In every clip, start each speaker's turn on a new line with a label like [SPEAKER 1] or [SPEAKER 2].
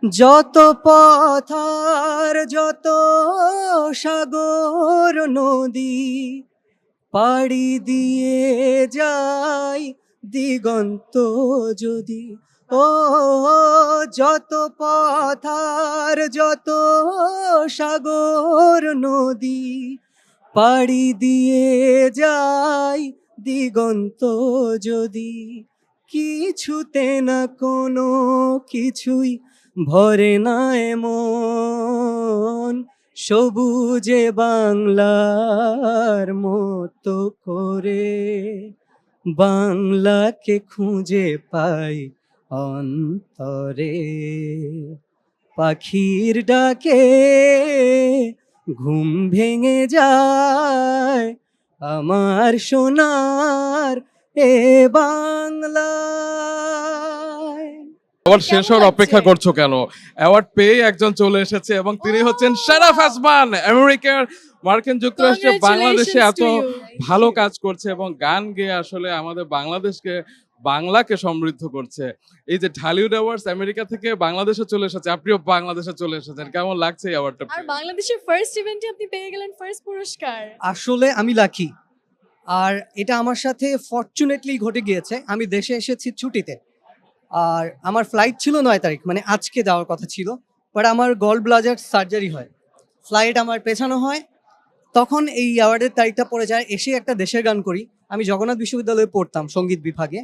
[SPEAKER 1] যত পথ আর যত সাগর নদী পাড়ি দিয়ে যাই দিগন্ত যদি। ও যত পথ আর যত সাগর নদী পাড়ি দিয়ে যাই দিগন্ত যদি, কিছুতে না কোনো কিছুই ভরে না এমন সবুজে বাংলার মতো করে। বাংলাকে খুঁজে পাই অন্তরে, পাখির ডাকে ঘুম ভেঙে যায় আমার সোনার এ বাংলায়।
[SPEAKER 2] অ্যাওয়ার্ড শেষ হওয়ার অপেক্ষা করছো কেন? অ্যাওয়ার্ড পেয়ে একজন চলে এসেছে এবং তিনি হচ্ছেন শারাফ আসমান। মার্কিন যুক্তরাষ্ট্রে বাংলাদেশে এত ভালো কাজ করছে এবং গান গেয়ে আসলে আমাদের বাংলাদেশকে বাংলাকে সমৃদ্ধ করছে। এই যে ঢালিউড অ্যাওয়ার্ডস আমেরিকা থেকে বাংলাদেশে চলে এসেছে, আপনিও বাংলাদেশে চলে এসেছেন, কেমন লাগছে এই অ্যাওয়ার্ডটা?
[SPEAKER 3] আর বাংলাদেশের ফার্স্ট ইভেন্টে আপনি পেয়ে গেলেন ফার্স্ট পুরস্কার।
[SPEAKER 1] আসলে আমি লাকি, আর এটা আমার সাথে ফরচুনেটলি ঘটে গিয়েছে। আমি দেশে এসেছি ছুটিতে, আর আমার ফ্লাইট ছিল 9 তারিখ, মানে আজকে যাওয়ার কথা ছিল, বাট আমার গল ব্লাডার সার্জারি হয়, ফ্লাইট আমার পেছানো হয়, তখন এই অ্যাওয়ার্ডের তারিখটা পড়ে যায়। এসে একটা দেশের গান করি। আমি জগন্নাথ বিশ্ববিদ্যালয়ে পড়তাম সঙ্গীত বিভাগে,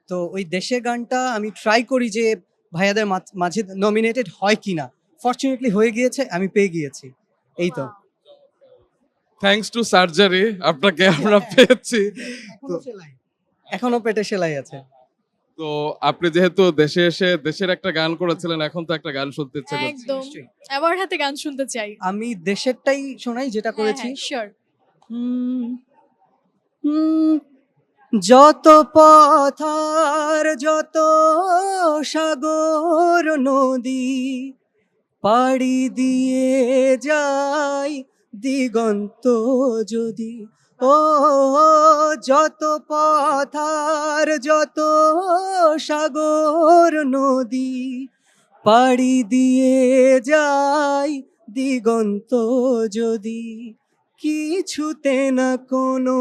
[SPEAKER 1] তো ওই দেশের গানটা আমি ট্রাই করি যে ভাইয়াদের মাঝে নমিনেটেড হয় কিনা। ফরচুনেটলি হয়ে গিয়েছে, আমি পেয়ে গিয়েছি। এই তো,
[SPEAKER 2] থ্যাঙ্কস টু সার্জারি আপনাকে আমরা পেয়েছি।
[SPEAKER 1] এখনো পেটে সেলাই আছে।
[SPEAKER 2] তো আপনি যেহেতু দেশে এসে দেশের একটা গান করেছিলেন, এখন তো একটা গান শুনতে ইচ্ছে করছে।
[SPEAKER 3] একদম অ্যাওয়ার্ড হাতে গান শুনতে চাই।
[SPEAKER 1] আমি দেশেরটাই শোনাই যেটা করেছি।
[SPEAKER 3] শিওর।
[SPEAKER 1] হুম, হুম, যত পথ আর যত সাগর নদী পাড়ি দিয়ে যাই দিগন্ত যদি। ও যত পথ আর যত সাগর নদী পাড়ি দিয়ে যাই দিগন্ত যদি, কিছুতে না কোনো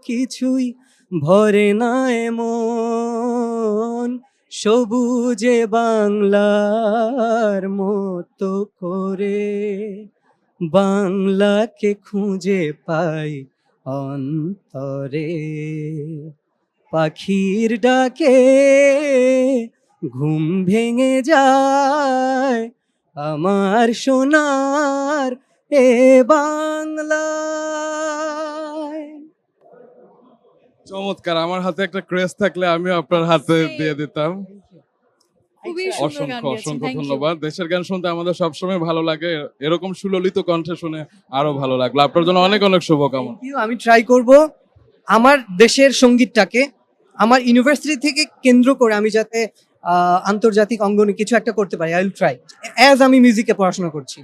[SPEAKER 1] কিছুই ভরে না এমন সবুজে বাংলার মতো করে। বাংলাকে খুঁজে পাই অন্তরে, পাখির ডাকে ঘুম ভেঙে যায় আমার সোনার এ বাংলায়।
[SPEAKER 2] চমৎকার। আমার হাতে একটা ক্রেস থাকলে আমিও আপনার হাতে দিয়ে দিতাম।
[SPEAKER 3] খুবই সুন্দর গান
[SPEAKER 2] অসংখ্য
[SPEAKER 3] গেয়েছেন,
[SPEAKER 2] অসংখ্য
[SPEAKER 3] থ্যাংক ইউ।
[SPEAKER 2] ধন্যবাদ। দেশের গান শুনতে আমাদের সবসময় ভালো লাগে, এরকম সুললিত কণ্ঠে শুনে আরো ভালো লাগলো। আপনার জন্য অনেক অনেক শুভকামনা।
[SPEAKER 1] আমি ট্রাই করব আমার দেশের সঙ্গীতটাকে আমার ইউনিভার্সিটি থেকে কেন্দ্র করে আমি যাতে আন্তর্জাতিক অঙ্গনে কিছু একটা করতে পারি। আই উইল ট্রাই, অ্যাজ আমি মিউজিকে পড়াশোনা করছি।